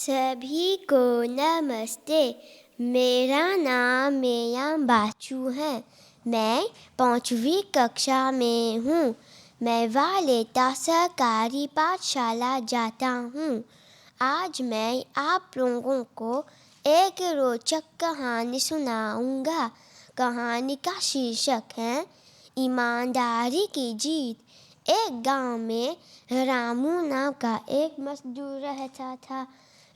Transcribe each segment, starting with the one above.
सभी को नमस्ते। मेरा नाम मेयाम बाचू है। मैं 5वीं कक्षा में हूँ। मैं वालेता सरकारी पाठशाला जाता हूँ। आज मैं आप लोगों को एक रोचक कहानी सुनाऊँगा। कहानी का शीर्षक है ईमानदारी की जीत। एक गांव में रामू नाम का एक मजदूर रहता था।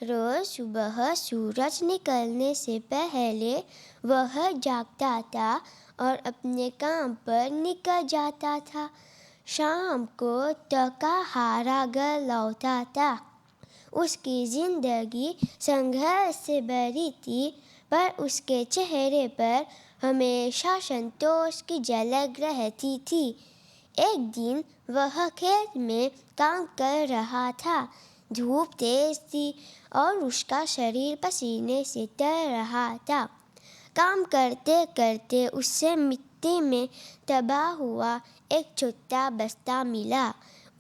रोज सुबह सूरज निकलने से पहले वह जागता था और अपने काम पर निकल जाता था। शाम को थका हारा घर लौटता था। उसकी जिंदगी संघर्ष से भरी थी, पर उसके चेहरे पर हमेशा संतोष की झलक रहती थी। एक दिन वह खेत में काम कर रहा था। धूप तेज थी और उसका शरीर पसीने से तर रहा था। काम करते करते उसे मिट्टी में दबा हुआ एक छोटा बस्ता मिला।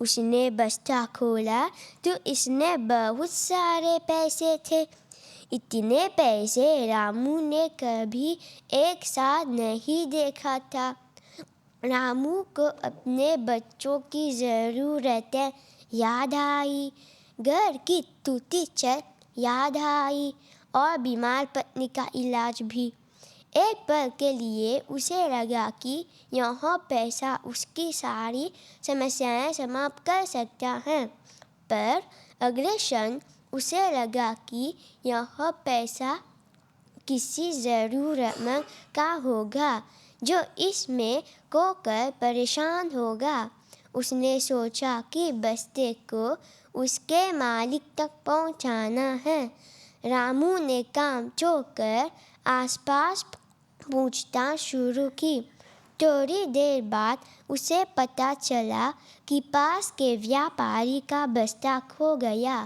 उसने बस्ता खोला तो इसमें बहुत सारे पैसे थे। इतने पैसे रामू ने कभी एक साथ नहीं देखा था। रामू को अपने बच्चों की ज़रूरतें याद आई, घर की टूटी छत याद आई और बीमार पत्नी का इलाज भी। एक पल के लिए उसे लगा कि यह पैसा उसकी सारी समस्याएं समाप्त कर सकता है, पर अगले क्षण उसे लगा कि यह पैसा किसी ज़रूरतमंद का होगा जो इसमें खोकर परेशान होगा। उसने सोचा कि बस्ते को उसके मालिक तक पहुंचाना है। रामू ने काम छोड़कर आसपास पूछताछ शुरू की। थोड़ी देर बाद उसे पता चला कि पास के व्यापारी का बस्ता खो गया।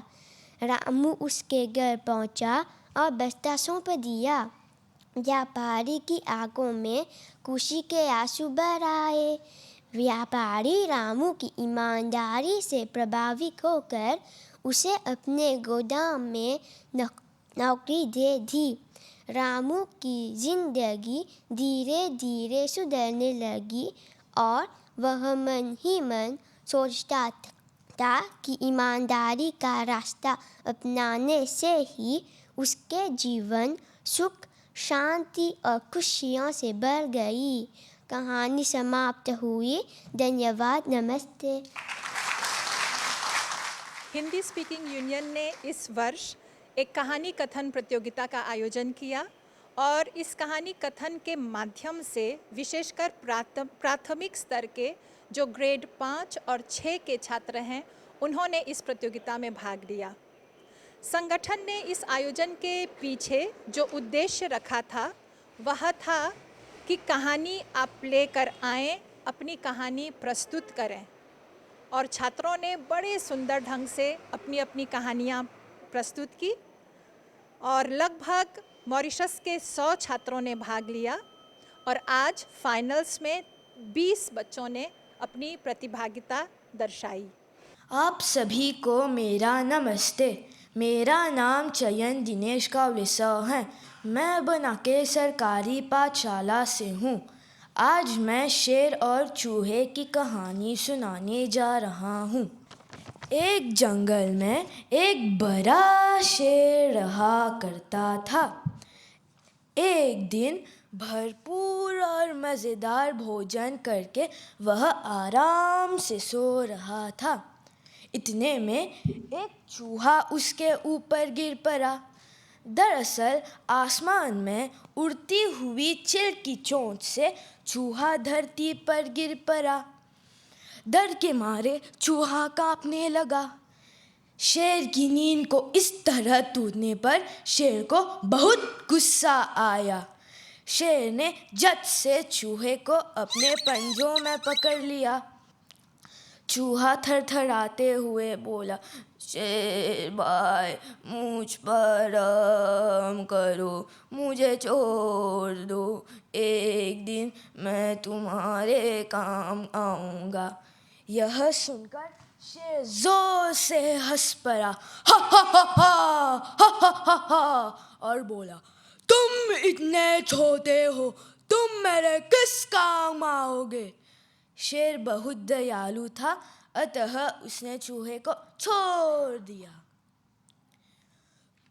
रामू उसके घर पहुंचा और बस्ता सौंप दिया। व्यापारी की आंखों में खुशी के आंसू भर आए। व्यापारी रामू की ईमानदारी से प्रभावित होकर उसे अपने गोदाम में नौकरी दे दी। रामू की जिंदगी धीरे धीरे सुधरने लगी और वह मन ही मन सोचता था कि ईमानदारी का रास्ता अपनाने से ही उसके जीवन सुख, शांति और खुशियों से भर गई। कहानी समाप्त हुई। धन्यवाद। नमस्ते। हिंदी स्पीकिंग यूनियन ने इस वर्ष एक कहानी कथन प्रतियोगिता का आयोजन किया और इस कहानी कथन के माध्यम से विशेषकर प्राथमिक स्तर के जो ग्रेड 5 और 6 के छात्र हैं, उन्होंने इस प्रतियोगिता में भाग लिया। संगठन ने इस आयोजन के पीछे जो उद्देश्य रखा था वह था कि कहानी आप लेकर आएं, अपनी कहानी प्रस्तुत करें, और छात्रों ने बड़े सुंदर ढंग से अपनी अपनी कहानियाँ प्रस्तुत की और लगभग मॉरिशस के 100 छात्रों ने भाग लिया और आज फाइनल्स में 20 बच्चों ने अपनी प्रतिभागिता दर्शाई। आप सभी को मेरा नमस्ते। मेरा नाम चयन दिनेश कावलेसव है। मैं बनाके सरकारी पाठशाला से हूँ। आज मैं शेर और चूहे की कहानी सुनाने जा रहा हूँ। एक जंगल में एक बड़ा शेर रहा करता था। एक दिन भरपूर और मज़ेदार भोजन करके वह आराम से सो रहा था। इतने में एक चूहा उसके ऊपर गिर पड़ा। दरअसल आसमान में उड़ती हुई चिल की चोंच से चूहा धरती पर गिर पड़ा। डर के मारे चूहा कांपने लगा। शेर की नींद को इस तरह टूटने पर शेर को बहुत गुस्सा आया। शेर ने झट से चूहे को अपने पंजों में पकड़ लिया। चूहा थरथराते हुए बोला, शेर भाई, मुझ पर रहम करो, मुझे छोड़ दो। एक दिन मैं तुम्हारे काम आऊँगा। यह सुनकर शेर जोर से हंस पड़ा, हा हा हा हा हा हा हा हा, और बोला, तुम इतने छोटे हो, तुम मेरे किस काम आओगे। शेर बहुत दयालु था, अतः उसने चूहे को छोड़ दिया।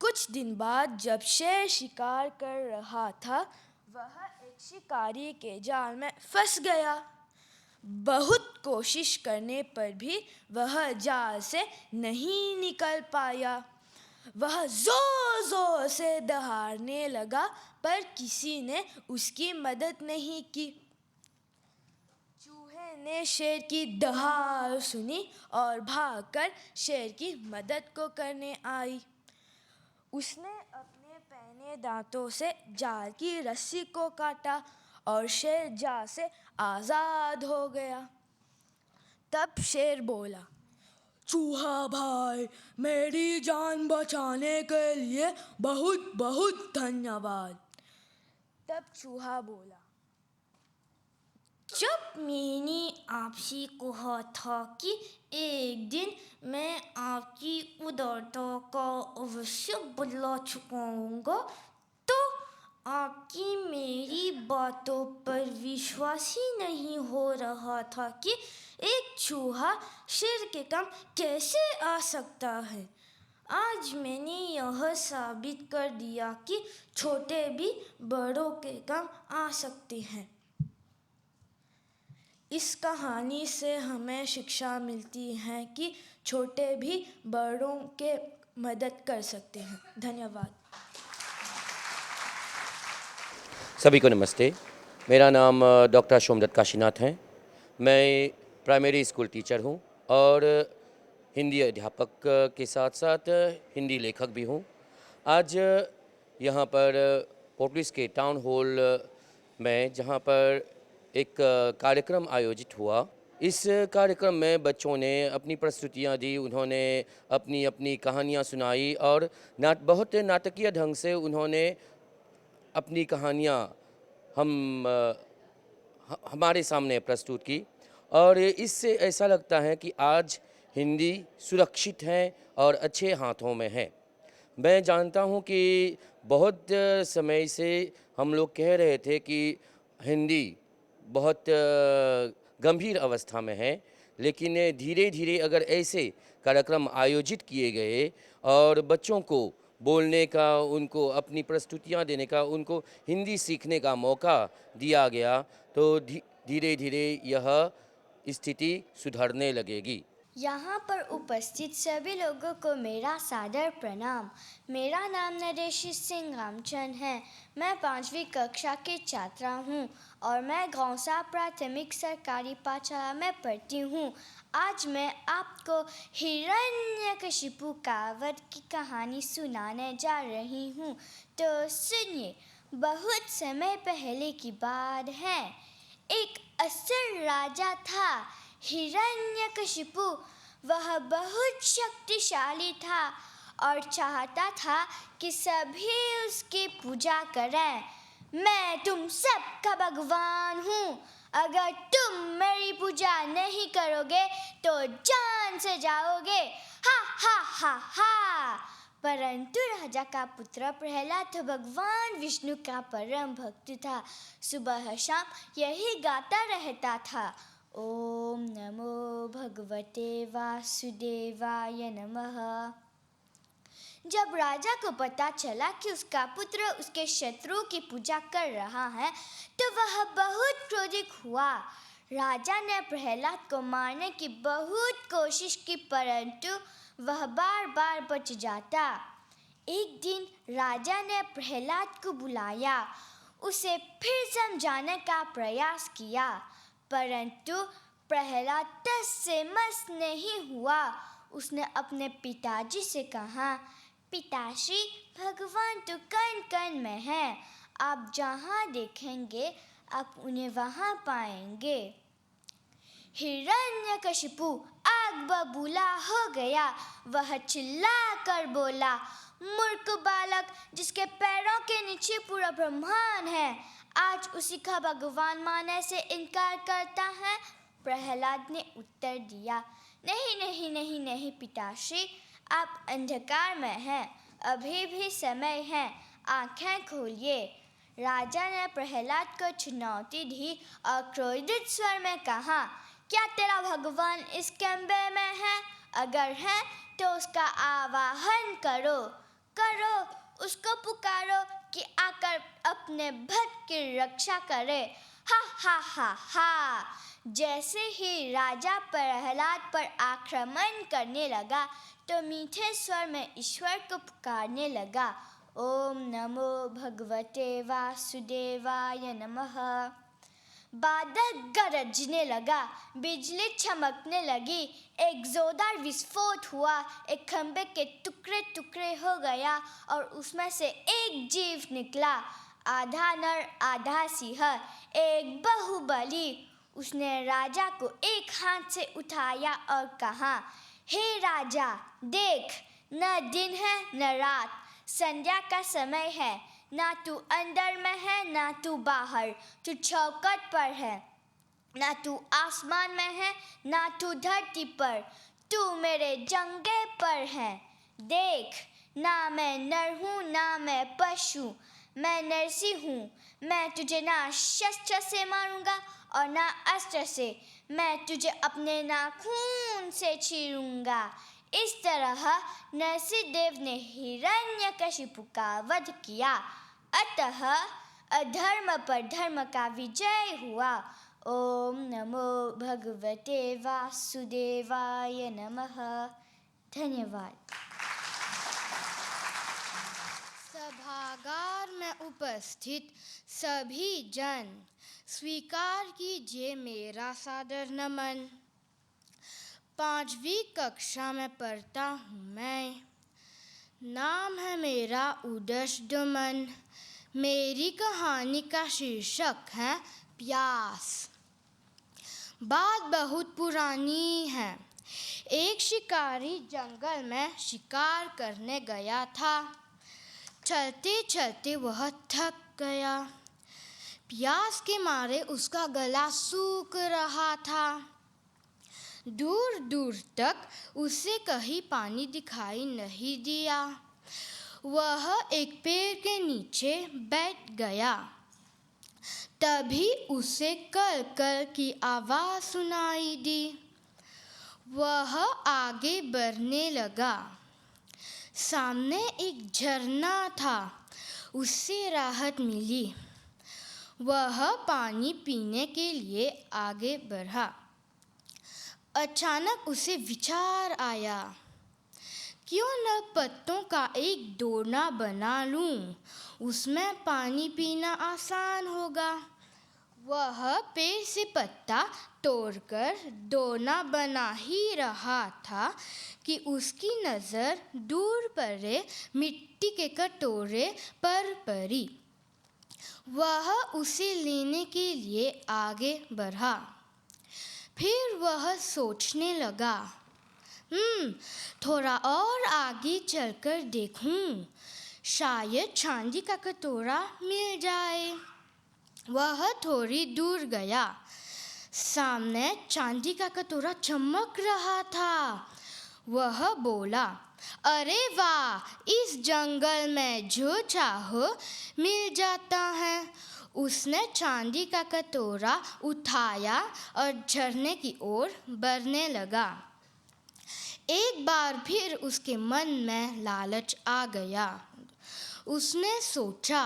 कुछ दिन बाद जब शेर शिकार कर रहा था, वह एक शिकारी के जाल में फंस गया। बहुत कोशिश करने पर भी वह जाल से नहीं निकल पाया। वह जोर जोर से दहाड़ने लगा, पर किसी ने उसकी मदद नहीं की। चूहे ने शेर की दहाड़ सुनी और भागकर शेर की मदद को करने आई। उसने अपने पैने दांतों से जाल की रस्सी को काटा और शेर जाल से आज़ाद हो गया। तब शेर बोला, चूहा भाई, मेरी जान बचाने के लिए बहुत बहुत धन्यवाद। तब चूहा बोला, जब मैंने आपसे कहा था कि एक दिन मैं आपकी उदारता का अवश्य बदला चुकाऊंगा, तो आपकी मेरी बातों पर विश्वास ही नहीं हो रहा था कि एक चूहा शेर के काम कैसे आ सकता है। आज मैंने यह साबित कर दिया कि छोटे भी बड़ों के काम आ सकते हैं। इस कहानी से हमें शिक्षा मिलती है कि छोटे भी बड़ों के मदद कर सकते हैं। धन्यवाद। सभी को नमस्ते। मेरा नाम डॉक्टर सोमदत्त काशीनाथ है। मैं प्राइमरी स्कूल टीचर हूँ और हिंदी अध्यापक के साथ साथ हिंदी लेखक भी हूँ। आज यहाँ पर पोर्टलिस के टाउन हॉल में जहाँ पर एक कार्यक्रम आयोजित हुआ, इस कार्यक्रम में बच्चों ने अपनी प्रस्तुतियाँ दी, उन्होंने अपनी अपनी कहानियाँ सुनाई और बहुत नाटकीय ढंग से उन्होंने अपनी कहानियाँ हमारे सामने प्रस्तुत की। और इससे ऐसा लगता है कि आज हिंदी सुरक्षित है और अच्छे हाथों में है। मैं जानता हूँ कि बहुत समय से हम लोग कह रहे थे कि हिंदी बहुत गंभीर अवस्था में है, लेकिन धीरे धीरे अगर ऐसे कार्यक्रम आयोजित किए गए और बच्चों को बोलने का, उनको अपनी प्रस्तुतियाँ देने का, उनको हिंदी सीखने का मौका दिया गया, तो धीरे धीरे यह स्थिति सुधरने लगेगी। यहाँ पर उपस्थित सभी लोगों को मेरा सादर प्रणाम। मेरा नाम नरेशी सिंह रामचंद है। मैं 5वीं कक्षा की छात्रा हूँ और मैं गौसा प्राथमिक सरकारी पाठशाला में पढ़ती हूँ। आज मैं आपको हिरण्यकशिपु कावड़ की कहानी सुनाने जा रही हूँ, तो सुनिए। बहुत समय पहले की बात है। एक असुर राजा था, हिरण्यकशिपु। वह बहुत शक्तिशाली था और चाहता था कि सभी उसकी पूजा करें। मैं तुम सबका भगवान हूँ, अगर तुम मेरी पूजा नहीं करोगे तो जान से जाओगे, हा हा हा हा। परंतु राजा का पुत्र प्रहलाद भगवान विष्णु का परम भक्त था। सुबह शाम यही गाता रहता था, ओम नमो भगवते वासुदेवाय नमः। जब राजा को पता चला कि उसका पुत्र उसके शत्रु की पूजा कर रहा है, तो वह बहुत क्रोधित हुआ। राजा ने प्रहलाद को मारने की बहुत कोशिश की, परंतु वह बार बार बच जाता। एक दिन राजा ने प्रहलाद को बुलाया, उसे फिर समझाने का प्रयास किया, परंतु प्रहलाद टस से मस नहीं हुआ। उसने अपने पिताजी से कहा, पिताश्री, भगवान तो कण कण में है, आप जहाँ देखेंगे आप उन्हें वहाँ पाएंगे। हिरण्यकशिपु आग बबूला हो गया। वह चिल्ला कर बोला, मूर्ख बालक, जिसके पैरों के नीचे पूरा ब्रह्मांड है, आज उसी का भगवान मानने से इनकार करता है। प्रहलाद ने उत्तर दिया, नहीं नहीं नहीं नहीं पिताश्री, आप अंधकार में हैं, अभी भी समय है, आंखें खोलिए। राजा ने प्रहलाद को चुनौती दी और क्रोधित स्वर में कहा, क्या तेरा भगवान इस कमरे में है? अगर है तो उसका आवाहन करो, उसको पुकारो कि आकर अपने भक्त की रक्षा करे। हा हा हा हा। जैसे ही राजा प्रहलाद पर आक्रमण करने लगा तो मीठे स्वर में ईश्वर को पुकारने लगा, ओम नमो भगवते वासुदेवाय नमः। बादल गरजने लगा, बिजली चमकने लगी, एक जोरदार विस्फोट हुआ, एक खंबे के टुकड़े टुकड़े हो गया और उसमें से एक जीव निकला, आधा नर आधा सिंह, एक बाहुबली। उसने राजा को एक हाथ से उठाया और कहा, हे राजा, देख, न दिन है न रात, संध्या का समय है, ना तू अंदर में है ना तू बाहर, तू चौखट पर है, ना तू आसमान में है ना तू धरती पर, तू मेरे जंगे पर है। देख, ना मैं नर हूँ ना मैं पशु, मैं नरसिंह हूँ। मैं तुझे ना शस्त्र से मारूंगा और ना अस्त्र से, मैं तुझे अपने नाखून से चीरूंगा। इस तरह नरसिंहदेव ने हिरण्यकशिपु का वध किया। अतः अधर्म पर धर्म का विजय हुआ। ओम नमो भगवते वासुदेवाय नमः। धन्यवाद। सभागार में उपस्थित सभी जन, स्वीकार कीजिए मेरा सादर नमन। 5वीं कक्षा में पढ़ता हूँ मैं, नाम है मेरा उदश दुमन। मेरी कहानी का शीर्षक है प्यास। बात बहुत पुरानी है। एक शिकारी जंगल में शिकार करने गया था। चलते चलते वह थक गया। प्यास के मारे उसका गला सूख रहा था। दूर दूर तक उसे कहीं पानी दिखाई नहीं दिया। वह एक पेड़ के नीचे बैठ गया। तभी उसे कल कल की आवाज़ सुनाई दी। वह आगे बढ़ने लगा। सामने एक झरना था। उससे राहत मिली। वह पानी पीने के लिए आगे बढ़ा। अचानक उसे विचार आया, क्यों न पत्तों का एक दोना बना लूं, उसमें पानी पीना आसान होगा। वह पेड़ से पत्ता तोड़कर दोना बना ही रहा था कि उसकी नज़र दूर पड़े मिट्टी के कटोरे पर पड़ी। वह उसे लेने के लिए आगे बढ़ा। फिर वह सोचने लगा, थोड़ा और आगे चलकर देखूं, शायद चांदी का कटोरा मिल जाए। वह थोड़ी दूर गया। सामने चांदी का कटोरा चमक रहा था। वह बोला, अरे वाह, इस जंगल में जो चाहो मिल जाता है। उसने चांदी का कटोरा उठाया और झरने की ओर बढ़ने लगा। एक बार फिर उसके मन में लालच आ गया। उसने सोचा,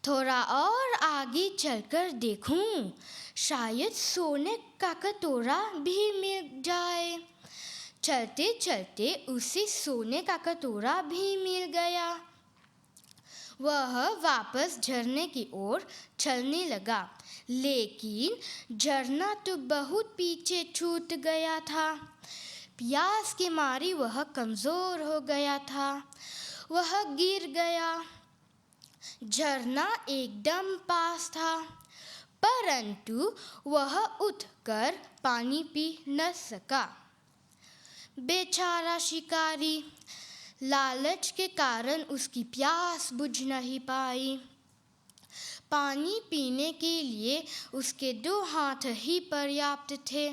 थोड़ा और आगे चलकर देखूं, शायद सोने का कटोरा भी मिल जाए। चलते चलते उसे सोने का कटोरा भी मिल गया। वह वापस झरने की ओर चलने लगा, लेकिन झरना तो बहुत पीछे छूट गया था। प्यास के मारे वह कमज़ोर हो गया था। वह गिर गया। झरना एकदम पास था, परंतु वह उठकर पानी पी न सका। बेचारा शिकारी, लालच के कारण उसकी प्यास बुझ नहीं पाई। पानी पीने के लिए उसके 2 हाथ ही पर्याप्त थे।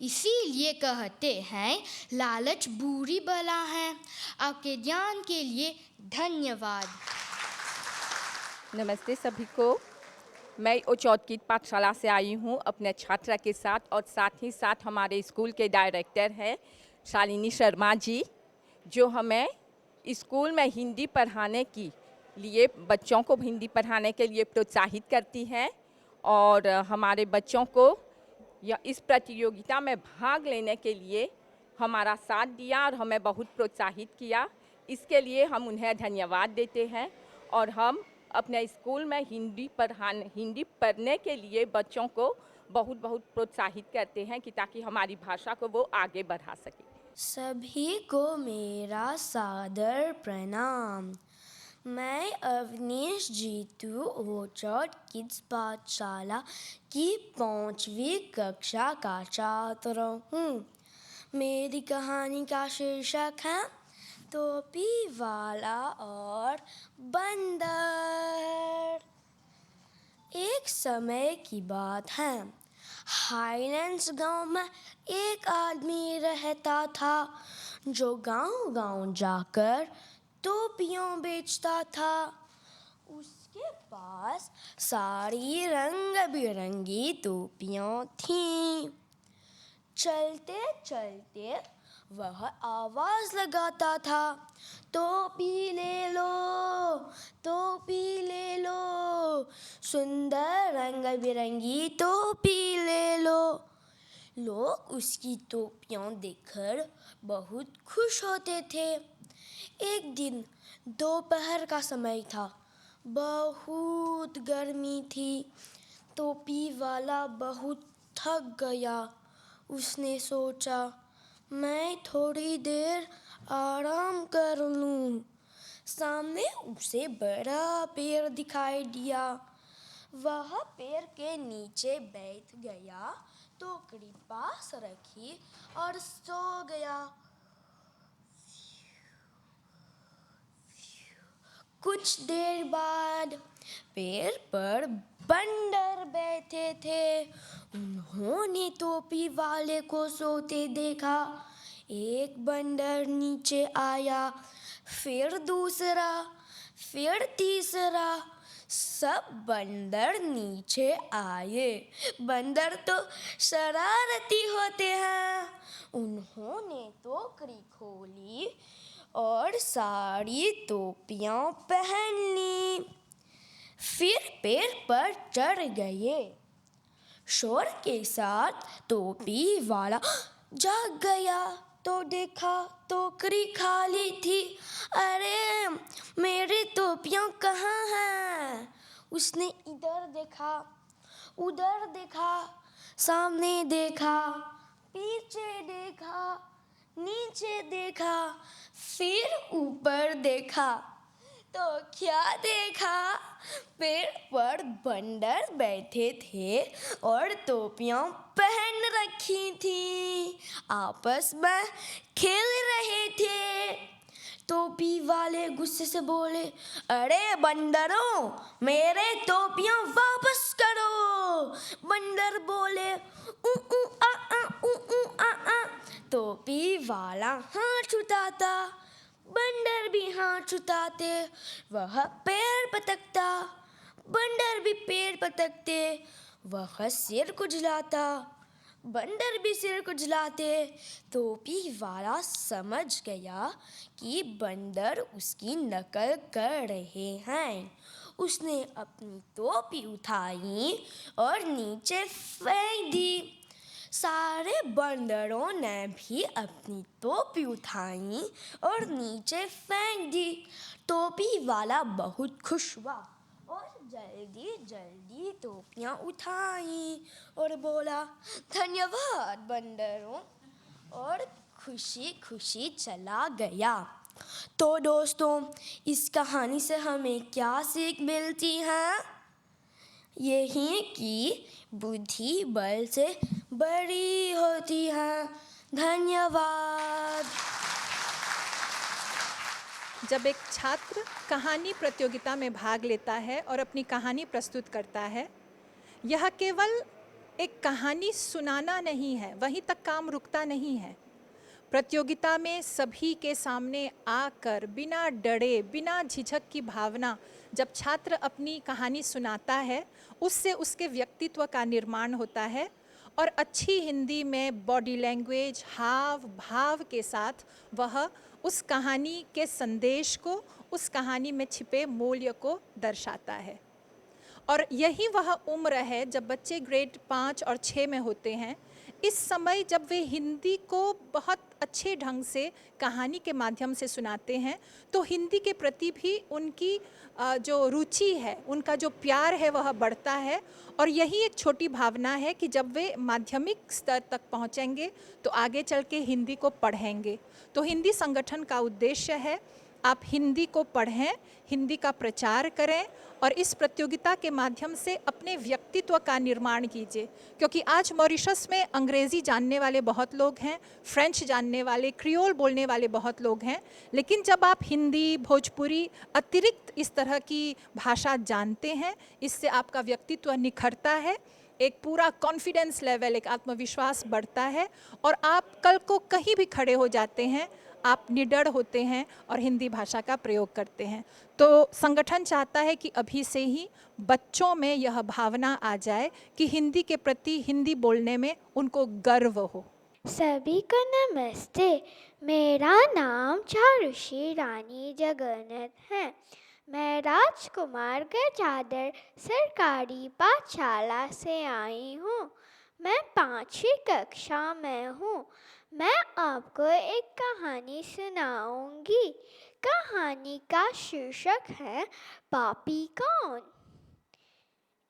इसीलिए कहते हैं लालच बुरी बला है। आपके ज्ञान के लिए धन्यवाद। नमस्ते सभी को। मैं ओचौतकीट पाठशाला से आई हूँ अपने छात्रा के साथ, और साथ ही साथ हमारे स्कूल के डायरेक्टर हैं शालिनी शर्मा जी, जो हमें स्कूल में हिंदी पढ़ाने के लिए, बच्चों को हिंदी पढ़ाने के लिए प्रोत्साहित करती हैं, और हमारे बच्चों को या इस प्रतियोगिता में भाग लेने के लिए हमारा साथ दिया और हमें बहुत प्रोत्साहित किया। इसके लिए हम उन्हें धन्यवाद देते हैं। और हम अपने स्कूल में हिंदी पढ़ने के लिए बच्चों को बहुत बहुत प्रोत्साहित करते हैं कि ताकि हमारी भाषा को वो आगे बढ़ा सके। सभी को मेरा सादर प्रणाम। मैं अवनीश जीतू ओचौतकीट पाठशाला की 5वीं कक्षा का छात्र हूँ। मेरी कहानी का शीर्षक है टोपी वाला और बंदर। एक समय की बात है, हाईलैंड्स गांव में एक आदमी रहता था जो गांव-गांव जाकर टोपियाँ बेचता था। उसके पास सारी रंग बिरंगी टोपियाँ थीं। चलते चलते वह आवाज़ लगाता था, टोपी ले लो, टोपी ले लो, सुंदर रंग बिरंगी टोपी ले लो। लोग उसकी टोपियाँ देखकर बहुत खुश होते थे। एक दिन दोपहर का समय था, बहुत गर्मी थी। टोपी वाला बहुत थक गया। उसने सोचा, मैं थोड़ी देर आराम कर लूं। सामने उसे बड़ा पेड़ दिखाई दिया। वह पेड़ के नीचे बैठ गया, टोकरी पास रखी और सो गया। कुछ देर बाद पेड़ पर बंदर बैठे थे। उन्होंने टोपी वाले को सोते देखा। एक बंदर नीचे आया, फिर दूसरा, फिर तीसरा। सब बंदर नीचे आए। बंदर तो शरारती होते हैं। उन्होंने टोकरी खोली और सारी टोपियाँ पहन ली। फिर पेड़ पर चढ़ गए। शोर के साथ टोपी वाला जाग गया तो देखा टोकरी खाली थी। अरे, मेरी टोपियाँ कहाँ हैं? उसने इधर देखा, उधर देखा, सामने देखा, पीछे देखा, नीचे देखा, फिर ऊपर देखा। तो क्या देखा? पेड़ पर बंदर बैठे थे और टोपियाँ पहन रखी थी, आपस में खेल रहे थे। टोपी वाले गुस्से से बोले, अरे बंदरों, मेरे टोपियाँ वापस करो। बंदर बोले, ऊ ऊ आ आ, ऊ ऊ आ आ। टोपी वाला हाथ उठाता, बंदर भी हाथ उठाते। वह पैर पटकता, बंदर भी पैर पटकते। वह सिर खुजलाता, बंदर भी सिर खुजलाते। टोपी वाला समझ गया कि बंदर उसकी नकल कर रहे हैं। उसने अपनी टोपी उठाई और नीचे फेंक दी। सारे बंदरों ने भी अपनी टोपी उठाई और नीचे फेंक दी। टोपी वाला बहुत खुश हुआ और जल्दी जल्दी टोपियाँ उठाई और बोला, धन्यवाद बंदरों, और खुशी खुशी चला गया। तो दोस्तों, इस कहानी से हमें क्या सीख मिलती है? यही कि बुद्धि बल से बड़ी होती है। धन्यवाद। जब एक छात्र कहानी प्रतियोगिता में भाग लेता है और अपनी कहानी प्रस्तुत करता है, यह केवल एक कहानी सुनाना नहीं है, वहीं तक काम रुकता नहीं है। प्रतियोगिता में सभी के सामने आकर बिना डरे, बिना झिझक की भावना जब छात्र अपनी कहानी सुनाता है, उससे उसके व्यक्तित्व का निर्माण होता है और अच्छी हिंदी में बॉडी लैंग्वेज, हाव भाव के साथ वह उस कहानी के संदेश को, उस कहानी में छिपे मूल्य को दर्शाता है। और यही वह उम्र है जब बच्चे ग्रेड 5 और 6 में होते हैं। इस समय जब वे हिंदी को बहुत अच्छे ढंग से कहानी के माध्यम से सुनाते हैं, तो हिंदी के प्रति भी उनकी जो रुचि है, उनका जो प्यार है वह बढ़ता है। और यही एक छोटी भावना है कि जब वे माध्यमिक स्तर तक पहुंचेंगे तो आगे चल के हिंदी को पढ़ेंगे। तो हिंदी संगठन का उद्देश्य है आप हिंदी को पढ़ें, हिंदी का प्रचार करें और इस प्रतियोगिता के माध्यम से अपने व्यक्तित्व का निर्माण कीजिए। क्योंकि आज मॉरिशस में अंग्रेज़ी जानने वाले बहुत लोग हैं, फ्रेंच जानने वाले, क्रियोल बोलने वाले बहुत लोग हैं, लेकिन जब आप हिंदी, भोजपुरी अतिरिक्त इस तरह की भाषा जानते हैं, इससे आपका व्यक्तित्व निखरता है, एक पूरा कॉन्फिडेंस लेवल, एक आत्मविश्वास बढ़ता है और आप कल को कहीं भी खड़े हो जाते हैं, आप निडर होते हैं और हिंदी भाषा का प्रयोग करते हैं। तो संगठन चाहता है कि अभी से ही बच्चों में यह भावना आ जाए कि हिंदी के प्रति, हिंदी बोलने में उनको गर्व हो। सभी को नमस्ते। मेरा नाम चारुषी रानी जगन्नाथ है। मैं राजकुमार गजादर सरकारी पाठशाला से आई हूँ। मैं 5वीं कक्षा में हूँ। मैं आपको एक कहानी सुनाऊंगी। कहानी का शीर्षक है पापी कौन।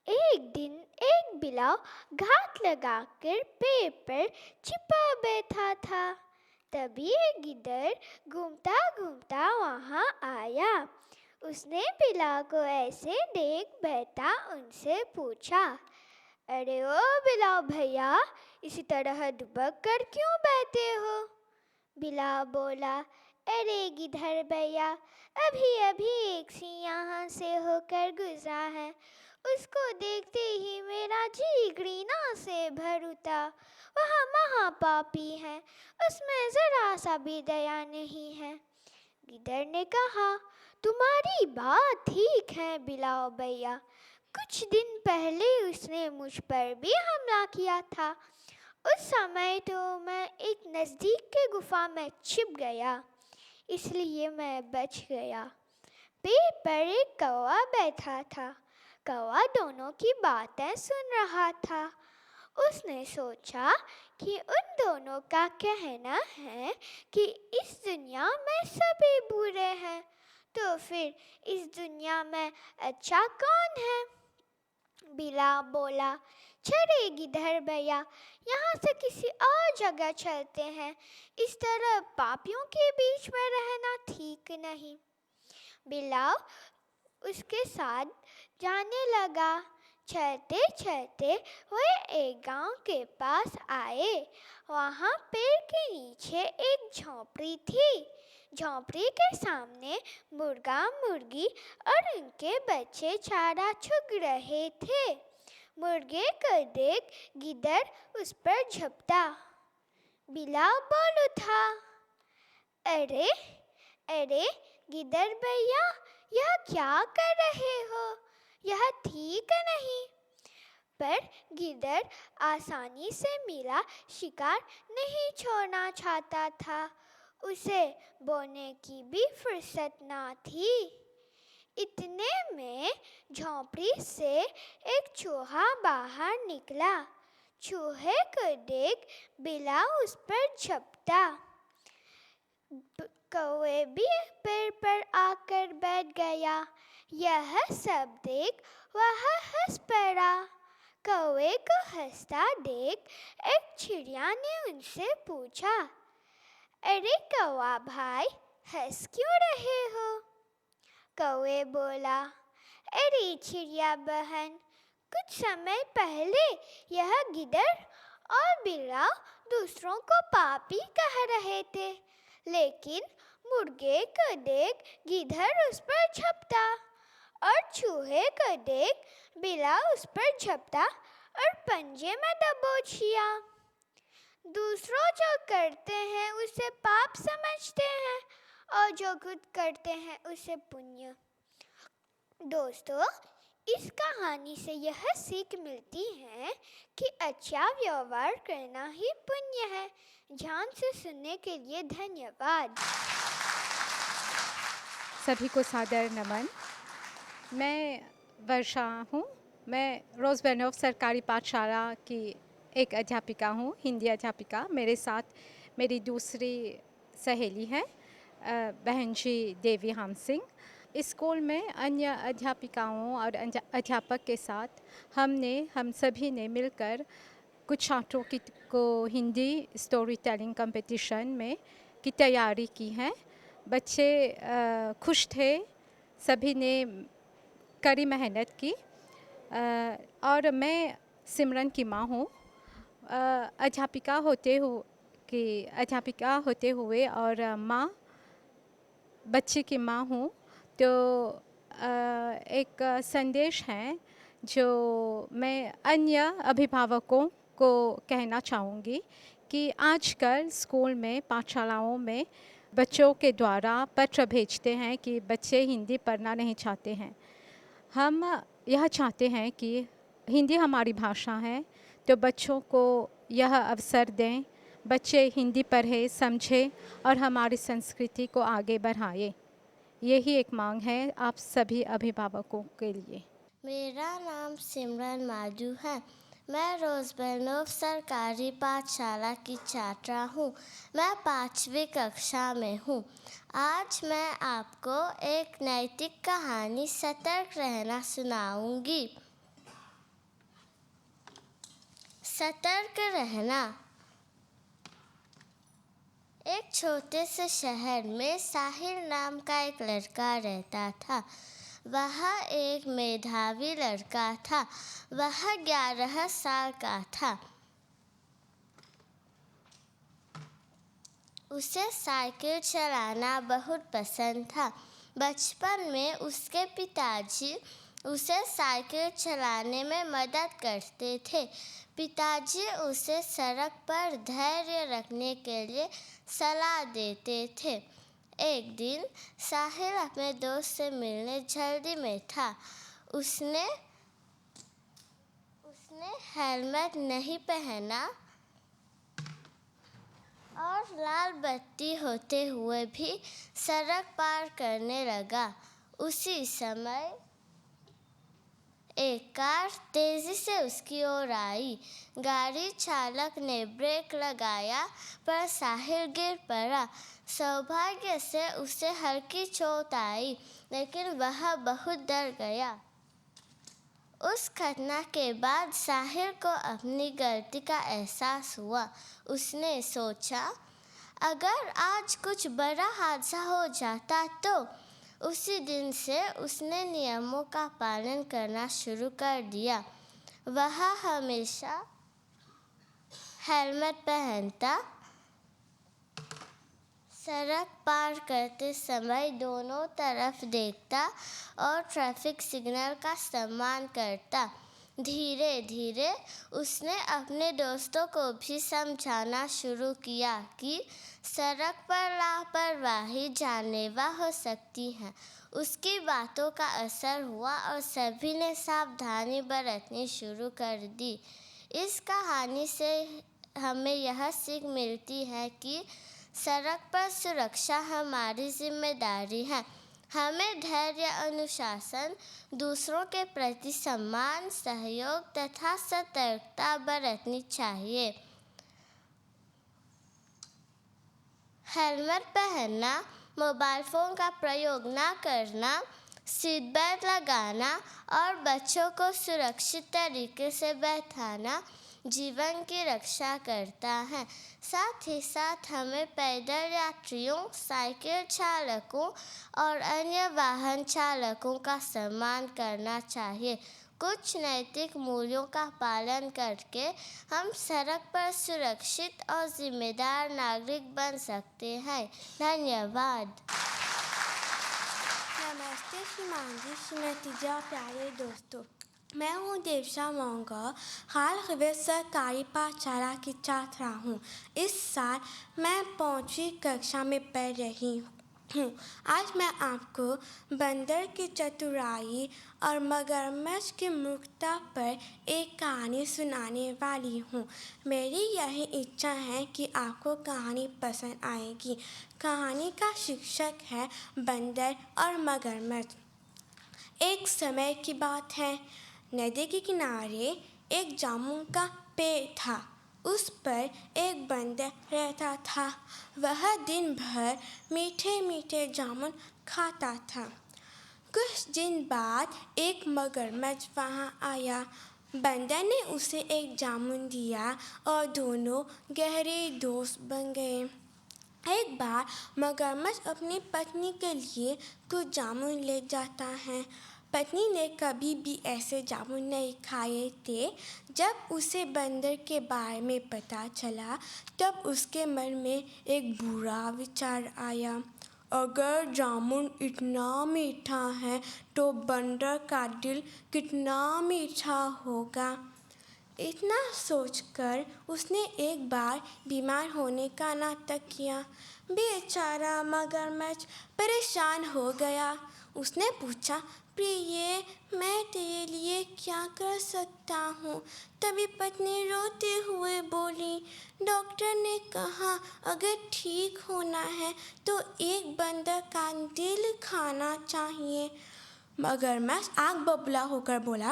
एक दिन एक बिलाव घात लगाकर पेड़ पर छिपा बैठा था। तभी एक गिद्ध घूमता घूमता वहाँ आया। उसने बिलाव को ऐसे देख बैठा उनसे पूछा, अरे ओ बिलाव भैया, इसी तरह दुबक कर क्यों बैठे हो? बिलाव बोला, अरे गिद्ध भैया, अभी अभी एक सिंह यहाँ से होकर गुजरा है। उसको देखते ही मेरा जी घृणा से भर उठा। वह महापापी है, उसमें जरा सा भी दया नहीं है। गिद्ध ने कहा, तुम्हारी बात ठीक है बिलाव भैया। कुछ दिन पहले उसने मुझ पर भी हमला किया था। उस समय तो मैं एक नज़दीक के गुफा में छिप गया, इसलिए मैं बच गया। पेड़ पर एक कौवा बैठा था। कौवा दोनों की बातें सुन रहा था। उसने सोचा कि उन दोनों का कहना है कि इस दुनिया में सभी बुरे हैं, तो फिर इस दुनिया में अच्छा कौन है? बिलाव बोला, चले गिद्ध भैया, यहाँ से किसी और जगह चलते हैं। इस तरह पापियों के बीच में रहना ठीक नहीं। बिलाव उसके साथ जाने लगा। चलते चलते वे एक गांव के पास आए। वहाँ पेड़ के नीचे एक झोंपड़ी थी। झोंपड़ी के सामने मुर्गा मुर्गी और उनके बच्चे चारा चुग रहे थे। मुर्गे को देख गिद्ध उस पर झपटा। बिलाव बोल उठा, अरे अरे गिद्ध भैया, यह क्या कर रहे हो? यह ठीक नहीं। पर गिद्ध आसानी से मिला शिकार नहीं छोड़ना चाहता था। उसे बोने की भी फुर्सत ना थी। इतने में झोंपड़ी से एक चूहा बाहर निकला। चूहे को देख बिलाव उस पर झपटा। कौवे भी पेड़ पर आकर बैठ गया। यह सब देख वह हंस पड़ा। कौवे को हंसता देख एक चिड़िया ने उनसे पूछा, अरे कौवा भाई, हंस क्यों रहे हो? कौवे बोला, अरे चिड़िया बहन, कुछ समय पहले यह गिद्ध और बिलाव दूसरों को पापी कह रहे थे, लेकिन मुर्गे को देख गिद्ध उस पर झपटा और चूहे को देख बिल्ला उस पर झपटा और पंजे में दबोच लिया। दूसरों जो करते हैं उसे पाप समझते हैं और जो खुद करते हैं उसे पुण्य। दोस्तों, इस कहानी से यह सीख मिलती है कि अच्छा व्यवहार करना ही पुण्य है। ध्यान से सुनने के लिए धन्यवाद। सभी को सादर नमन। मैं वर्षा हूँ। मैं रोज़बेनोव सरकारी पाठशाला की एक अध्यापिका हूँ, हिंदी अध्यापिका। मेरे साथ मेरी दूसरी सहेली है बहन जी देवी हम सिंह। इस स्कूल में अन्य अध्यापिकाओं और अध्यापक के साथ हम सभी ने मिलकर कुछ छात्रों को हिंदी स्टोरी टेलिंग कंपटीशन में की तैयारी की है। बच्चे खुश थे, सभी ने कड़ी मेहनत की। और मैं सिमरन की माँ हूँ। अध्यापिका होते हुए और माँ बच्चे की माँ हूँ, तो एक संदेश है जो मैं अन्य अभिभावकों को कहना चाहूँगी कि आजकल स्कूल में, पाठशालाओं में बच्चों के द्वारा पत्र भेजते हैं कि बच्चे हिंदी पढ़ना नहीं चाहते हैं। हम यह चाहते हैं कि हिंदी हमारी भाषा है, तो बच्चों को यह अवसर दें, बच्चे हिंदी पढ़ें, समझें और हमारी संस्कृति को आगे बढ़ाएं। यही एक मांग है आप सभी अभिभावकों के लिए। मेरा नाम सिमरन माधु है। मैं रोज़बेनोव सरकारी पाठशाला की छात्रा हूँ। मैं 5वीं कक्षा में हूँ। आज मैं आपको एक नैतिक कहानी सतर्क रहना सुनाऊंगी। सतर्क रहना। एक छोटे से शहर में साहिल नाम का एक लड़का रहता था। वह एक मेधावी लड़का था। वह 11 साल का था। उसे साइकिल चलाना बहुत पसंद था। बचपन में उसके पिताजी उसे साइकिल चलाने में मदद करते थे। पिताजी उसे सड़क पर धैर्य रखने के लिए सलाह देते थे। एक दिन साहिल अपने दोस्त से मिलने जल्दी में था। उसने हेलमेट नहीं पहना और लाल बत्ती होते हुए भी सड़क पार करने लगा। उसी समय एक कार तेजी से उसकी ओर आई। गाड़ी चालक ने ब्रेक लगाया पर साहिल गिर पड़ा। सौभाग्य से उसे हल्की चोट आई, लेकिन वह बहुत डर गया। उस घटना के बाद साहिल को अपनी गलती का एहसास हुआ। उसने सोचा, अगर आज कुछ बड़ा हादसा हो जाता तो। उसी दिन से उसने नियमों का पालन करना शुरू कर दिया। वह हमेशा हेलमेट पहनता, सड़क पार करते समय दोनों तरफ देखता और ट्रैफिक सिग्नल का सम्मान करता। धीरे धीरे उसने अपने दोस्तों को भी समझाना शुरू किया कि सड़क पर लापरवाही जानलेवा हो सकती है। उसकी बातों का असर हुआ और सभी ने सावधानी बरतनी शुरू कर दी। इस कहानी से हमें यह सीख मिलती है कि सड़क पर सुरक्षा हमारी जिम्मेदारी है। हमें धैर्य, अनुशासन, दूसरों के प्रति सम्मान, सहयोग तथा सतर्कता बरतनी चाहिए। हेलमेट पहनना, मोबाइल फ़ोन का प्रयोग न करना, सीट बेल्ट लगाना और बच्चों को सुरक्षित तरीके से बैठाना जीवन की रक्षा करता है। साथ ही साथ हमें पैदल यात्रियों, साइकिल चालकों और अन्य वाहन चालकों का सम्मान करना चाहिए। कुछ नैतिक मूल्यों का पालन करके हम सड़क पर सुरक्षित और जिम्मेदार नागरिक बन सकते हैं। धन्यवाद। नमस्ते श्रीमानजी, श्रीमती जा, प्यारे दोस्तों। मैं हूँ देवशा मोंगा, हाल खबर सरकारी पाठशाला की छात्रा हूँ। इस साल मैं 5वीं कक्षा में पढ़ रही हूँ। आज मैं आपको बंदर की चतुराई और मगरमच्छ की मूर्खता पर एक कहानी सुनाने वाली हूँ। मेरी यही इच्छा है कि आपको कहानी पसंद आएगी। कहानी का शीर्षक है बंदर और मगरमच्छ। एक समय की बात है, नदी के किनारे एक जामुन का पेड़ था। उस पर एक बंदर रहता था। वह दिन भर मीठे मीठे जामुन खाता था। कुछ दिन बाद एक मगरमच्छ वहाँ आया। बंदर ने उसे एक जामुन दिया और दोनों गहरे दोस्त बन गए। एक बार मगरमच्छ अपनी पत्नी के लिए कुछ जामुन ले जाता है। पत्नी ने कभी भी ऐसे जामुन नहीं खाए थे। जब उसे बंदर के बारे में पता चला, तब उसके मन में एक बुरा विचार आया। अगर जामुन इतना मीठा है तो बंदर का दिल कितना मीठा होगा। इतना सोचकर उसने एक बार बीमार होने का नाटक किया। बेचारा मगरमच्छ परेशान हो गया। उसने पूछा, प्रिय, मैं तेरे लिए क्या कर सकता हूँ? तभी पत्नी रोते हुए बोली, डॉक्टर ने कहा अगर ठीक होना है तो एक बंदर का दिल खाना चाहिए। मगरमच्छ आग बबूला होकर बोला,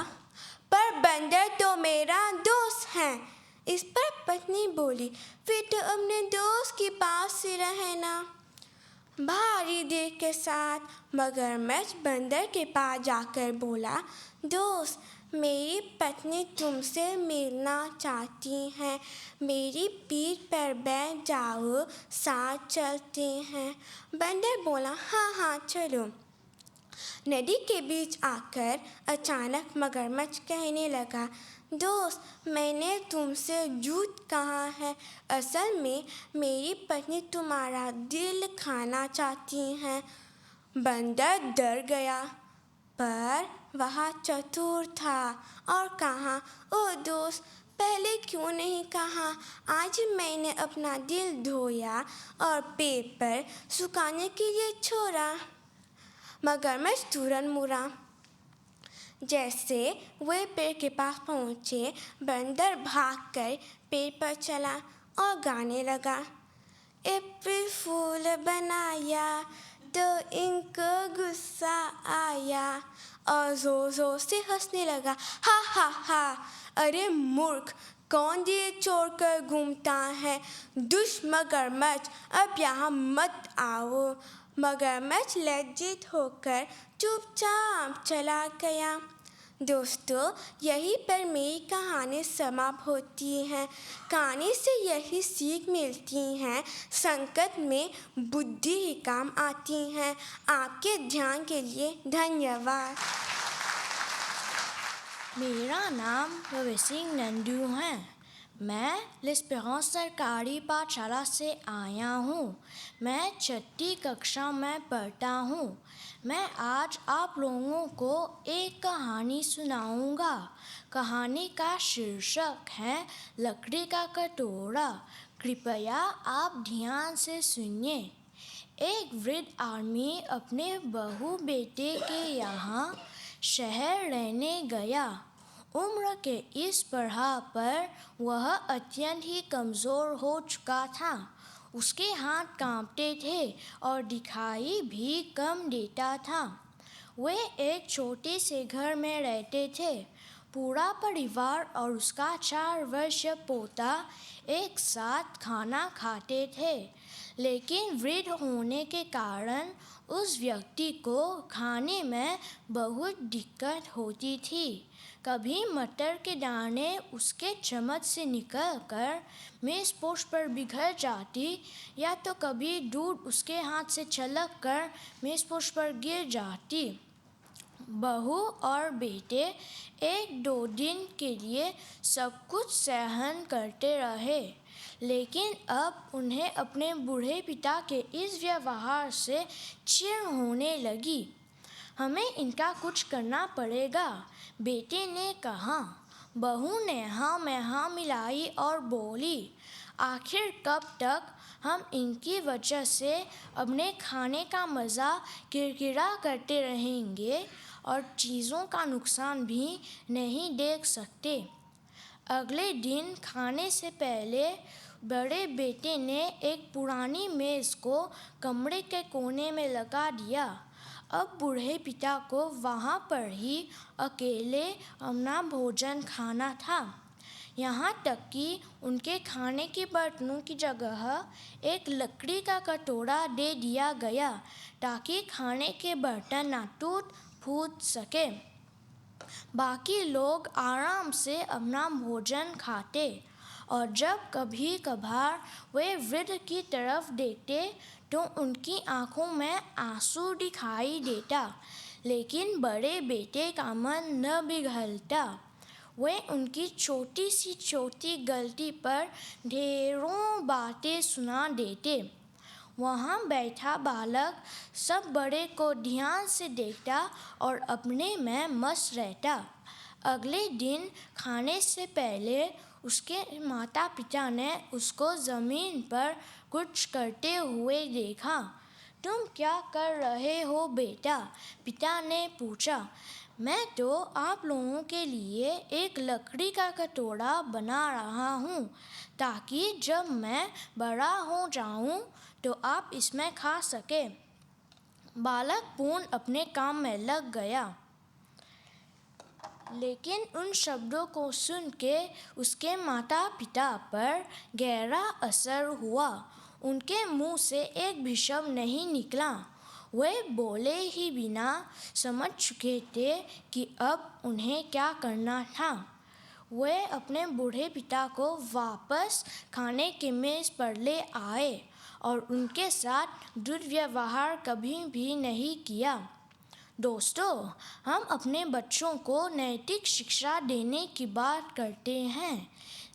पर बंदर तो मेरा दोस्त है। इस पर पत्नी बोली, फिर तो अपने दोस्त के पास ही रहना। भारी दिल के साथ मगरमच्छ बंदर के पास जाकर बोला, दोस्त, मेरी पत्नी तुमसे मिलना चाहती है। मेरी पीठ पर बैठ जाओ, साथ चलते हैं। बंदर बोला, हाँ हाँ चलो। नदी के बीच आकर अचानक मगरमच्छ कहने लगा, दोस्त, मैंने तुमसे झूठ कहा है। असल में मेरी पत्नी तुम्हारा दिल खाना चाहती है। बंदर डर गया, पर वह चतुर था और कहा, ओ दोस्त, पहले क्यों नहीं कहा? आज मैंने अपना दिल धोया और पेड़ पर सुखाने के लिए छोड़ा। मगरमच्छ तुरंत मुड़ा। जैसे वे पेड़ के पास पहुँचे, बंदर भागकर पेड़ पर चला और गाने लगा, अप्रैल फूल बनाया तो इनको गुस्सा आया, और जोर जोर से हंसने लगा, हा हा हा। अरे मूर्ख, कौन दिल छोड़कर घूमता है? दुष्ट मगरमच्छ, अब यहाँ मत आओ। मगरमच्छ लज्जित होकर चुपचाप चला गया। दोस्तों, यहीं पर मेरी कहानी समाप्त होती है। कहानी से यही सीख मिलती है, संकट में बुद्धि ही काम आती है। आपके ध्यान के लिए धन्यवाद। मेरा नाम रवि सिंह नंदू है। मैं लेस्पेरेंस सरकारी पाठशाला से आया हूँ। मैं 6ठी कक्षा में पढ़ता हूँ। मैं आज आप लोगों को एक कहानी सुनाऊँगा। कहानी का शीर्षक है लकड़ी का कटोरा। कृपया आप ध्यान से सुनिए। एक वृद्ध आदमी अपने बहू बेटे के यहाँ शहर रहने गया। उम्र के इस पड़ाव पर वह अत्यंत ही कमज़ोर हो चुका था। उसके हाथ कांपते थे और दिखाई भी कम देता था। वे एक छोटे से घर में रहते थे। पूरा परिवार और उसका 4 वर्षीय पोता एक साथ खाना खाते थे। लेकिन वृद्ध होने के कारण उस व्यक्ति को खाने में बहुत दिक्कत होती थी। कभी मटर के दाने उसके चम्मच से निकलकर मेज़पोश पर बिखर जाती, या तो कभी दूध उसके हाथ से छलक कर मेज़पोश पर गिर जाती। बहू और बेटे 1-2 दिन के लिए सब कुछ सहन करते रहे, लेकिन अब उन्हें अपने बूढ़े पिता के इस व्यवहार से चिढ़ होने लगी। हमें इनका कुछ करना पड़ेगा, बेटे ने कहा। बहू ने हाँ में हाँ मिलाई और बोली, आखिर कब तक हम इनकी वजह से अपने खाने का मज़ा किरकिरा करते रहेंगे और चीज़ों का नुकसान भी नहीं देख सकते। अगले दिन खाने से पहले बड़े बेटे ने एक पुरानी मेज़ को कमरे के कोने में लगा दिया। अब बूढ़े पिता को वहाँ पर ही अकेले अपना भोजन खाना था। यहाँ तक कि उनके खाने के बर्तनों की जगह एक लकड़ी का कटोरा दे दिया गया ताकि खाने के बर्तन ना टूट फूट सके। बाकी लोग आराम से अपना भोजन खाते और जब कभी कभार वे वृद्ध की तरफ देखते तो उनकी आंखों में आंसू दिखाई देता, लेकिन बड़े बेटे का मन न पिघलता। वे उनकी छोटी सी छोटी गलती पर ढेरों बातें सुना देते। वहाँ बैठा बालक सब बड़े को ध्यान से देखता और अपने में मस्त रहता। अगले दिन खाने से पहले उसके माता पिता ने उसको ज़मीन पर कुछ करते हुए देखा। तुम क्या कर रहे हो बेटा? पिता ने पूछा। मैं तो आप लोगों के लिए एक लकड़ी का कटोरा बना रहा हूँ ताकि जब मैं बड़ा हो जाऊँ तो आप इसमें खा सके। बालक पूर्ण अपने काम में लग गया, लेकिन उन शब्दों को सुन के उसके माता पिता पर गहरा असर हुआ। उनके मुंह से एक भी शब्द नहीं निकला। वे बोले ही बिना समझ चुके थे कि अब उन्हें क्या करना था। वे अपने बूढ़े पिता को वापस खाने के मेज़ पर ले आए और उनके साथ दुर्व्यवहार कभी भी नहीं किया। दोस्तों, हम अपने बच्चों को नैतिक शिक्षा देने की बात करते हैं,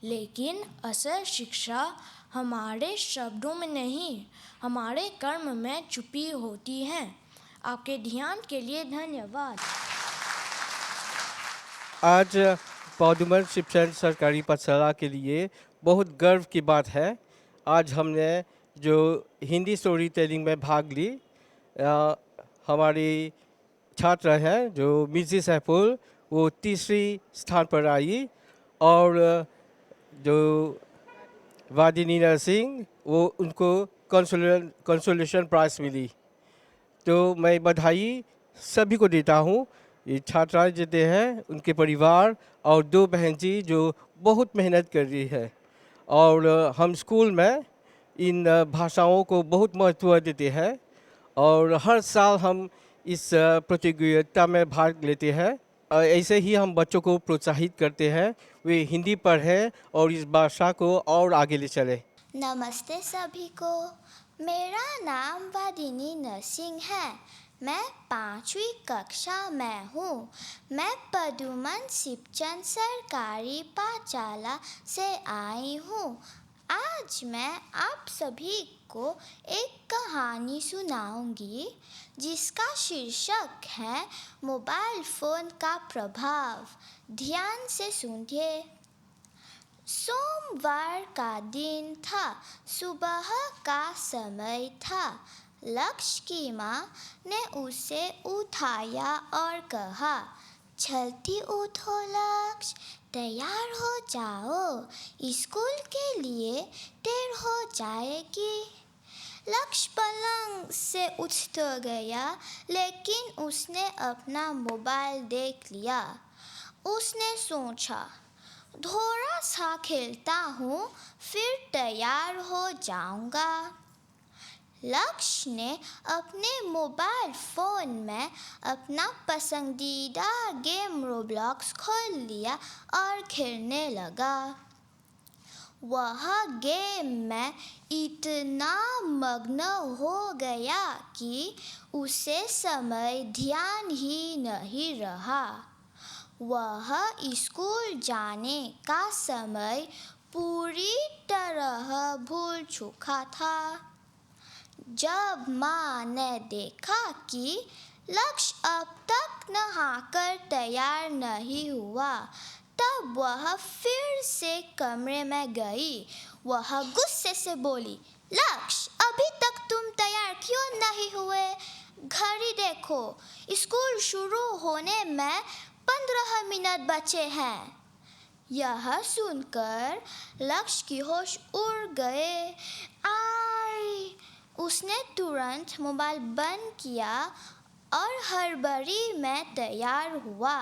लेकिन असल शिक्षा हमारे शब्दों में नहीं, हमारे कर्म में छुपी होती है। आपके ध्यान के लिए धन्यवाद। आज पौधुमन शिक्षण सरकारी पाठशाला के लिए बहुत गर्व की बात है। आज हमने जो हिंदी स्टोरी टेलिंग में भाग ली, हमारी छात्र हैं जो मिर्जी सैफुल, वो 3री स्थान पर आई और जो वादिनी नरसिंह, वो उनको कंसोलेशन प्राइज़ मिली। तो मैं बधाई सभी को देता हूँ। ये छात्राएं जितने हैं उनके परिवार और 2 बहन जी जो बहुत मेहनत कर रही है, और हम स्कूल में इन भाषाओं को बहुत महत्व देते हैं और हर साल हम इस प्रतियोगिता में भाग लेते हैं। ऐसे ही हम बच्चों को प्रोत्साहित करते हैं, वे हिंदी पढ़ें और इस भाषा को और आगे ले चलें। नमस्ते सभी को, मेरा नाम वादिनी नरसिंह है। मैं 5वीं कक्षा में हूँ। मैं पौधुमन शिक्षण सरकारी पाठशाला से आई हूँ। आज मैं आप सभी को एक कहानी सुनाऊंगी जिसका शीर्षक है मोबाइल फ़ोन का प्रभाव। ध्यान से सुनिए। सोमवार का दिन था। सुबह का समय था। लक्ष्य की माँ ने उसे उठाया और कहा, जल्दी उठो लक्ष्य, तैयार हो जाओ, स्कूल के लिए देर हो जाएगी। लक्ष्य पलंग से उठ तो गया, लेकिन उसने अपना मोबाइल देख लिया। उसने सोचा, थोड़ा सा खेलता हूँ, फिर तैयार हो जाऊँगा। लक्ष्य ने अपने मोबाइल फ़ोन में अपना पसंदीदा गेम रोब्लॉक्स खोल लिया और खेलने लगा। वह गेम में इतना मग्न हो गया कि उसे समय ध्यान ही नहीं रहा। वह स्कूल जाने का समय पूरी तरह भूल चुका था। जब माँ ने देखा कि लक्ष्य अब तक नहाकर तैयार नहीं हुआ, तब वह फिर से कमरे में गई। वह गुस्से से बोली, लक्ष्य, अभी तक तुम तैयार क्यों नहीं हुए? घड़ी देखो, स्कूल शुरू होने में 15 मिनट बचे हैं। यह सुनकर लक्ष्य की होश उड़ गए। आई! उसने तुरंत मोबाइल बंद किया और हड़बड़ी में तैयार हुआ।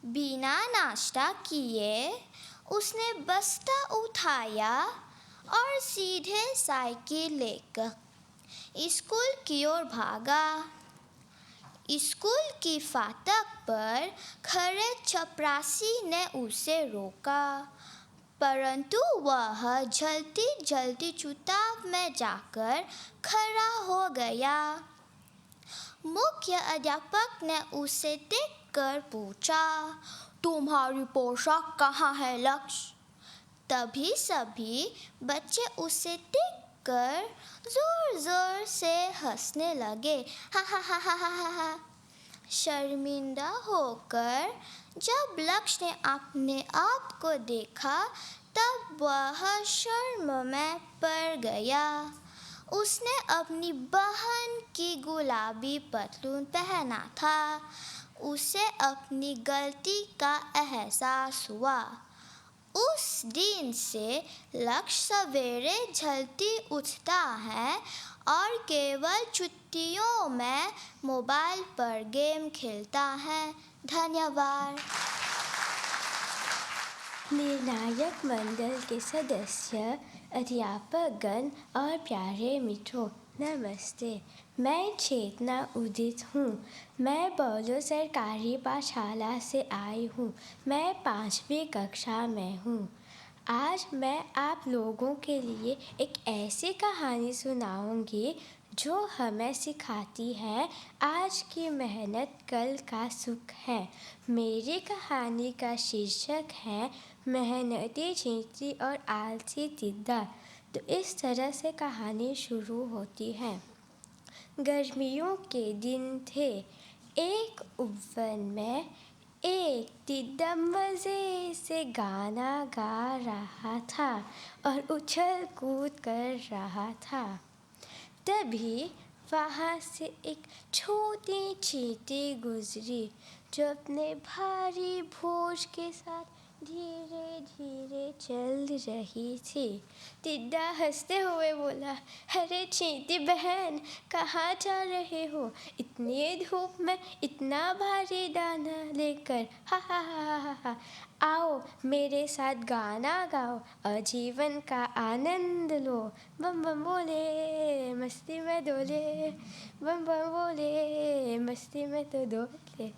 बिना नाश्ता किए उसने बस्ता उठाया और सीधे साइकिल लेकर स्कूल की ओर भागा। स्कूल की फाटक पर खड़े चपरासी ने उसे रोका, परंतु वह जल्दी जल्दी चुताव में जाकर खड़ा हो गया। मुख्य अध्यापक ने उसे देखकर पूछा, तुम्हारी पोशाक कहाँ है लक्ष्य? तभी सभी बच्चे उसे देखकर जोर जोर से हंसने लगे। हा हा हा हा हा हा। शर्मिंदा होकर जब लक्ष्य ने अपने आप को देखा, तब वह शर्म में पड़ गया। उसने अपनी बहन की गुलाबी पतलून पहना था। उसे अपनी गलती का एहसास हुआ। उस दिन से लक्ष्य सवेरे जल्दी उठता है और केवल छुट्टियों में मोबाइल पर गेम खेलता है। धन्यवाद। निर्णायक मंडल के सदस्य, अध्यापकगण और प्यारे मित्रों, नमस्ते। मैं चेतना उदित हूँ। मैं बौलो सरकारी पाठशाला से आई हूँ। मैं 5वीं कक्षा में हूँ। आज मैं आप लोगों के लिए एक ऐसी कहानी सुनाऊंगी जो हमें सिखाती है आज की मेहनत कल का सुख है। मेरी कहानी का शीर्षक है मेहनती चींटी और आलसी तिद्दा। तो इस तरह से कहानी शुरू होती है। गर्मियों के दिन थे। एक उपवन में एक तिद्दा मज़े से गाना गा रहा था और उछल कूद कर रहा था। तभी वहाँ से एक छोटी चींटी गुजरी जो अपने भारी बोझ के साथ धीरे धीरे चल रही थी। तिद्दा हंसते हुए बोला, अरे चींटी बहन, कहाँ जा रहे हो? इतनी धूप में इतना भारी दाना लेकर। हा हा हा हा हा। आओ मेरे साथ गाना गाओ और जीवन का आनंद लो। बम बम बोले मस्ती में डोले, बम बम बोले मस्ती में तो डोले।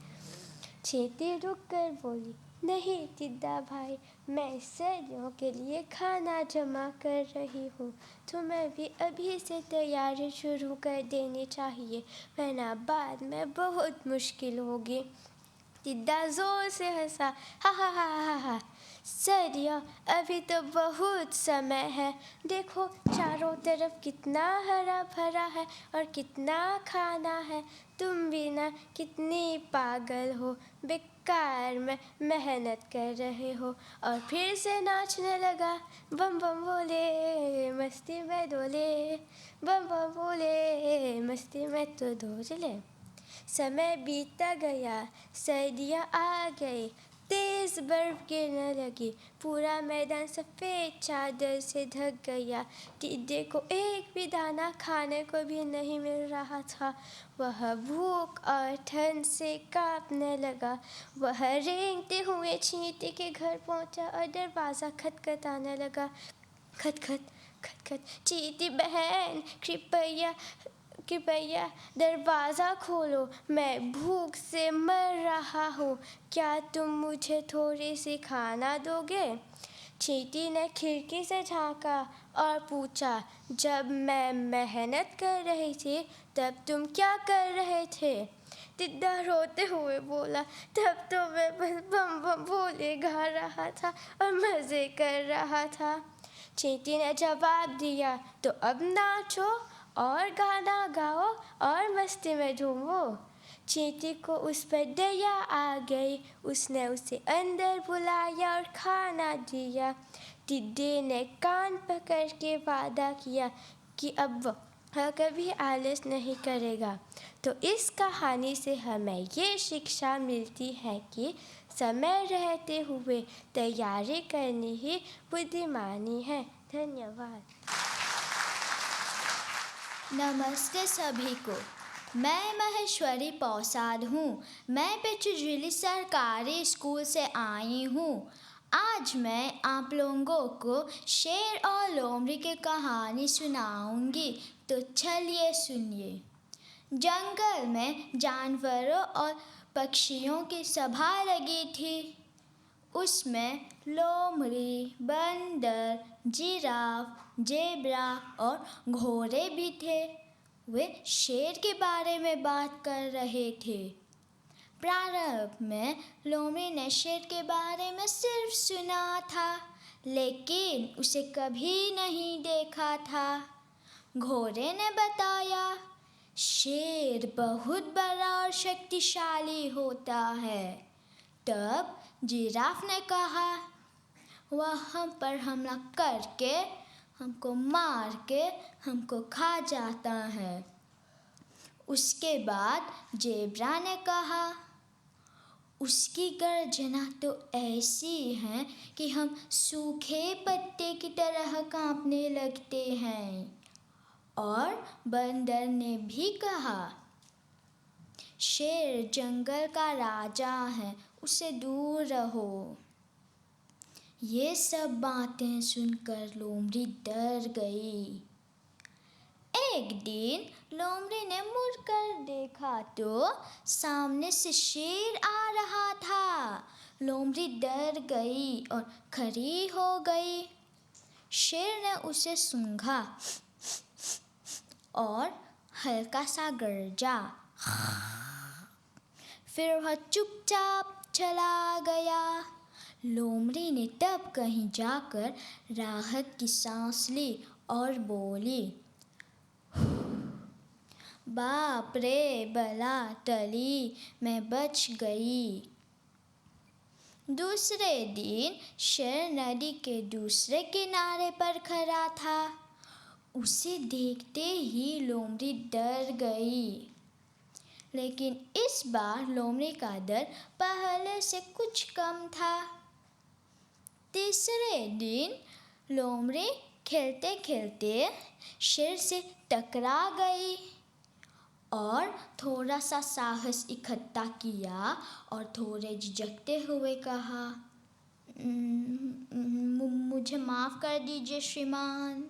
चींटी रुक कर बोली, नहीं तिद्दा भाई, मैं सर्दियों के लिए खाना जमा कर रही हूँ। तुम्हें भी अभी से तैयारी शुरू कर देनी चाहिए, वरना बाद में बहुत मुश्किल होगी। तिद्दा जोर से हंसा, हा हा हा हा हा। सर्दियों, अभी तो बहुत समय है। देखो चारों तरफ कितना हरा भरा है और कितना खाना है। तुम भी ना कितनी पागल हो, बेकार में मेहनत कर रहे हो। और फिर से नाचने लगा। बम बम बोले मस्ती में डोले, बम बम बोले मस्ती में तो डोले। समय बीतता गया, सर्दियाँ आ गई, तेज बर्फ गिरने लगी। पूरा मैदान सफ़ेद चादर से ढक गया। टिड्डे को एक भी दाना खाने को भी नहीं मिल रहा था। वह भूख और ठंड से कांपने लगा। वह रेंगते हुए चींटी के घर पहुंचा और दरवाज़ा खटखटाने लगा। खट खट खट खट। चींटी बहन, कृपया दरवाज़ा खोलो, मैं भूख से मर रहा हूँ। क्या तुम मुझे थोड़ी सी खाना दोगे? चींटी ने खिड़की से झांका और पूछा, जब मैं मेहनत कर रही थी तब तुम क्या कर रहे थे? टिड्डा रोते हुए बोला, तब तो मैं बस बम बम भोले गा रहा था और मज़े कर रहा था। चींटी ने जवाब दिया, तो अब नाचो और गाना गाओ और मस्ती में झूमो। चींटी को उस पर दया आ गई। उसने उसे अंदर बुलाया और खाना दिया। टिड्डे ने कान पकड़ के वादा किया कि अब वह कभी आलस नहीं करेगा। तो इस कहानी से हमें ये शिक्षा मिलती है कि समय रहते हुए तैयारी करनी ही बुद्धिमानी है। धन्यवाद। नमस्ते सभी को। मैं महेश्वरी पौसाद हूँ। मैं पिचुजली सरकारी स्कूल से आई हूँ। आज मैं आप लोगों को शेर और लोमड़ी की कहानी सुनाऊंगी, तो चलिए सुनिए। जंगल में जानवरों और पक्षियों की सभा लगी थी। उसमें लोमड़ी, बंदर, जिराफ, जेब्रा और घोड़े भी थे। वे शेर के बारे में बात कर रहे थे। प्रारंभ में लोमड़ी ने शेर के बारे में सिर्फ सुना था, लेकिन उसे कभी नहीं देखा था। घोड़े ने बताया, शेर बहुत बड़ा और शक्तिशाली होता है। तब जिराफ ने कहा, वह हम पर हमला करके, हमको मार के हमको खा जाता है। उसके बाद जेब्रा ने कहा, उसकी गर्जना तो ऐसी है कि हम सूखे पत्ते की तरह कांपने लगते हैं। और बंदर ने भी कहा, शेर जंगल का राजा है, उससे दूर रहो। ये सब बातें सुनकर लोमड़ी डर गई। एक दिन लोमड़ी ने मुड़कर देखा तो सामने से शेर आ रहा था। लोमड़ी डर गई और खड़ी हो गई। शेर ने उसे सूंघा और हल्का सा गरजा। फिर वह चुपचाप चला गया। लोमड़ी ने तब कहीं जाकर राहत की सांस ली और बोली, बाप रे बला टली, मैं बच गई। दूसरे दिन शेर नदी के दूसरे किनारे पर खड़ा था। उसे देखते ही लोमड़ी डर गई। लेकिन इस बार लोमड़ी का डर पहले से कुछ कम था। तीसरे दिन लोमड़ी खेलते खेलते शेर से टकरा गई और थोड़ा सा साहस इकट्ठा किया और थोड़े झिझकते हुए कहा, मुझे माफ़ कर दीजिए श्रीमान।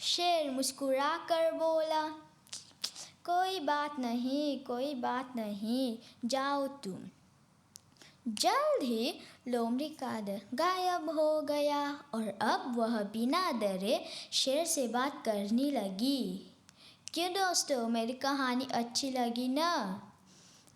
शेर मुस्कुरा कर बोला, कोई बात नहीं, कोई बात नहीं, जाओ तुम। जल्द ही लोमड़ी का डर गायब हो गया और अब वह बिना डरे शेर से बात करने लगी। क्यों दोस्तों, मेरी कहानी अच्छी लगी ना?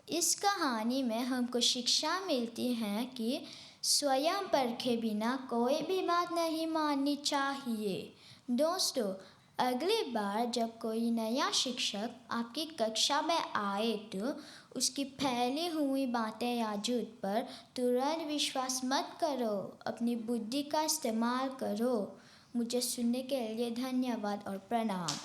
इस कहानी में हमको शिक्षा मिलती है कि स्वयं परखे बिना कोई भी बात नहीं माननी चाहिए। दोस्तों, अगली बार जब कोई नया शिक्षक आपकी कक्षा में आए तो उसकी फैली हुई बातें या झूठ पर तुरंत विश्वास मत करो। अपनी बुद्धि का इस्तेमाल करो। मुझे सुनने के लिए धन्यवाद और प्रणाम।